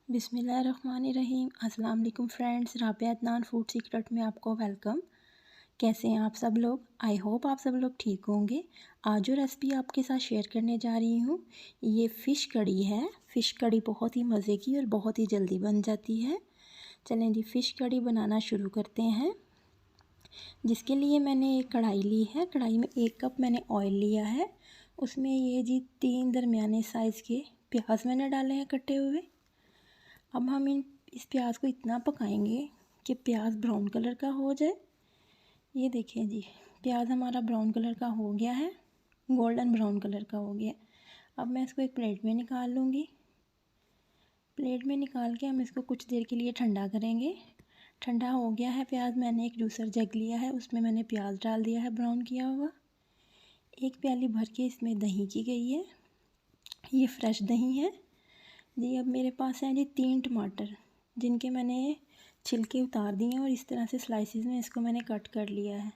बिस्मिल्लाहिर्रहमानिर्रहीम। अस्सलाम वालेकुम friends, Rabia Adnan food secret में आपको वेलकम। कैसे हैं आप सब लोग? आई होप आप सब लोग ठीक होंगे। आज जो रेसिपी आपके साथ शेयर करने जा रही हूँ ये फ़िश कड़ी है। फ़िश कड़ी बहुत ही मज़े की और बहुत ही जल्दी बन जाती है। चलें जी फ़िश कड़ी बनाना शुरू करते हैं। जिसके लिए मैंने एक कढ़ाई ली है। कढ़ाई में 1 कप मैंने ऑयल लिया है। उसमें ये जी 3 दरमियाने साइज़ के प्याज मैंने डाले हैं कटे हुए। अब हम इस प्याज को इतना पकाएंगे कि प्याज ब्राउन कलर का हो जाए। ये देखिए जी प्याज हमारा ब्राउन कलर का हो गया है, गोल्डन ब्राउन कलर का हो गया। अब मैं इसको एक प्लेट में निकाल लूँगी। प्लेट में निकाल के हम इसको कुछ देर के लिए ठंडा करेंगे। ठंडा हो गया है प्याज। मैंने एक जूसर जग लिया है, उसमें मैंने प्याज डाल दिया है ब्राउन किया हुआ। 1 प्याली भर के इसमें दही की गई है। ये फ्रेश दही है जी। अब मेरे पास हैं जी 3 टमाटर, जिनके मैंने छिलके उतार दिए हैं और इस तरह से स्लाइसिस में इसको मैंने कट कर लिया है।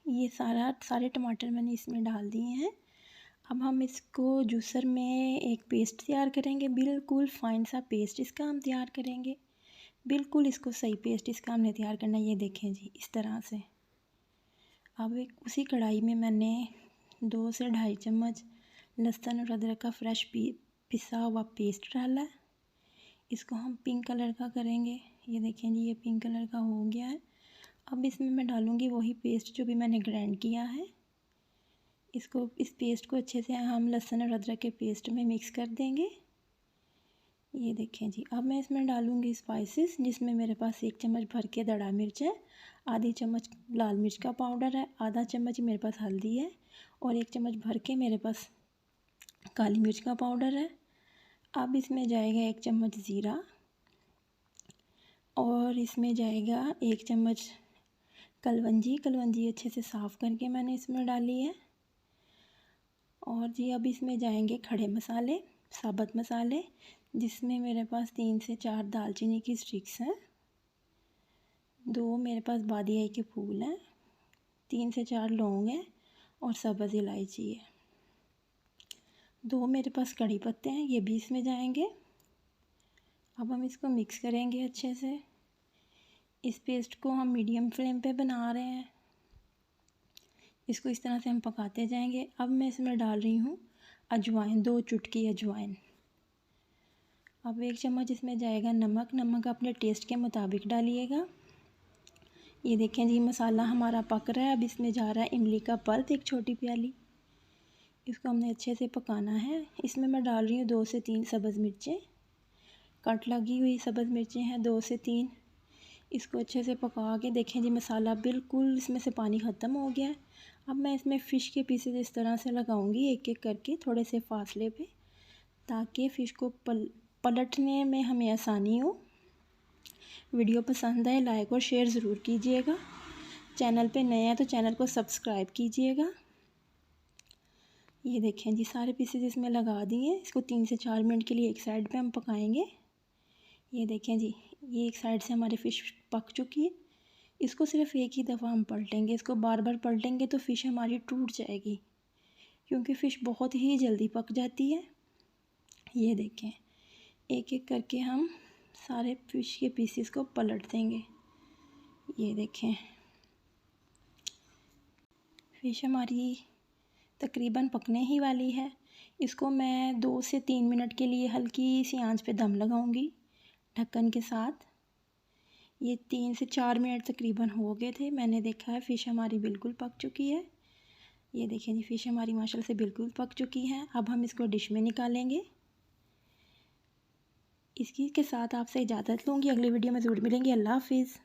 ये सारे टमाटर मैंने इसमें डाल दिए हैं। अब हम इसको जूसर में एक पेस्ट तैयार करेंगे। बिल्कुल फाइन सा पेस्ट इसका हम तैयार करेंगे। बिल्कुल इसको सही पेस्ट इसका हमने तैयार करना है। ये देखें जी इस तरह से। अब एक उसी कढ़ाई में मैंने 2 से 2.5 चम्मच लहसुन और अदरक का फ्रेश पिसा हुआ पेस्ट डाला है। इसको हम पिंक कलर का करेंगे। ये देखें जी ये पिंक कलर का हो गया है। अब इसमें मैं डालूँगी वही पेस्ट जो भी मैंने ग्राइंड किया है। इस पेस्ट को अच्छे से हम लहसुन और अदरक के पेस्ट में मिक्स कर देंगे। ये देखें जी अब मैं इसमें डालूँगी स्पाइसेस, जिसमें मेरे पास 1 चम्मच भर के दड़ा मिर्च है, आधी चम्मच लाल मिर्च का पाउडर है, आधा चम्मच मेरे पास हल्दी है और 1 चम्मच भर के मेरे पास काली मिर्च का पाउडर है। अब इसमें जाएगा 1 चम्मच ज़ीरा और इसमें जाएगा 1 चम्मच कलवंजी अच्छे से साफ़ करके मैंने इसमें डाली है। और जी अब इसमें जाएंगे खड़े मसाले, साबुत मसाले, जिसमें मेरे पास 3 से 4 दालचीनी की स्टिक्स हैं, 2 मेरे पास बादियाई के फूल हैं, 3 से 4 लौंग हैं और सब्ज़ इलायची है, 2 मेरे पास कड़ी पत्ते हैं, ये भी इसमें जाएंगे। अब हम इसको मिक्स करेंगे अच्छे से। इस पेस्ट को हम मीडियम फ्लेम पे बना रहे हैं। इसको इस तरह से हम पकाते जाएंगे। अब मैं इसमें डाल रही हूँ अजवाइन, 2 चुटकी अजवाइन। अब 1 चम्मच इसमें जाएगा नमक। नमक अपने टेस्ट के मुताबिक डालिएगा। ये देखें जी मसाला हमारा पक रहा है। अब इसमें जा रहा है इमली का पल्प, 1 छोटी प्याली। इसको हमने अच्छे से पकाना है। इसमें मैं डाल रही हूँ 2 से 3 सब्ज़ मिर्चें, कट लगी हुई सब्ज़ मिर्चें हैं 2 से 3। इसको अच्छे से पका के देखें जी मसाला बिल्कुल इसमें से पानी ख़त्म हो गया है। अब मैं इसमें फ़िश के पीसेस इस तरह से लगाऊंगी एक एक करके थोड़े से फासले पे, ताकि फ़िश को पलटने में हमें आसानी हो। वीडियो पसंद आए लाइक और शेयर ज़रूर कीजिएगा। चैनल पे नए हैं तो चैनल को सब्सक्राइब कीजिएगा। ये देखें जी सारे पीसेस इसमें लगा दिए। इसको 3 से 4 मिनट के लिए एक साइड पे हम पकाएंगे। ये देखें जी ये एक साइड से हमारी फ़िश पक चुकी है। इसको सिर्फ़ एक ही दफ़ा हम पलटेंगे। इसको बार बार पलटेंगे तो फ़िश हमारी टूट जाएगी, क्योंकि फ़िश बहुत ही जल्दी पक जाती है। ये देखें एक एक करके हम सारे फ़िश के पीसेस को पलट देंगे। ये देखें फ़िश हमारी तकरीबन पकने ही वाली है। इसको मैं 2 से 3 मिनट के लिए हल्की सी आंच पे दम लगाऊंगी ढक्कन के साथ। ये 3 से 4 मिनट तकरीबन हो गए थे। मैंने देखा है फ़िश हमारी बिल्कुल पक चुकी है। ये देखें जी फ़िश हमारी माशाल्लाह से बिल्कुल पक चुकी है। अब हम इसको डिश में निकालेंगे। इसी के साथ आपसे इजाज़त लूँगी। अगली वीडियो में ज़रूर मिलेंगे। अल्लाह हाफ़िज़।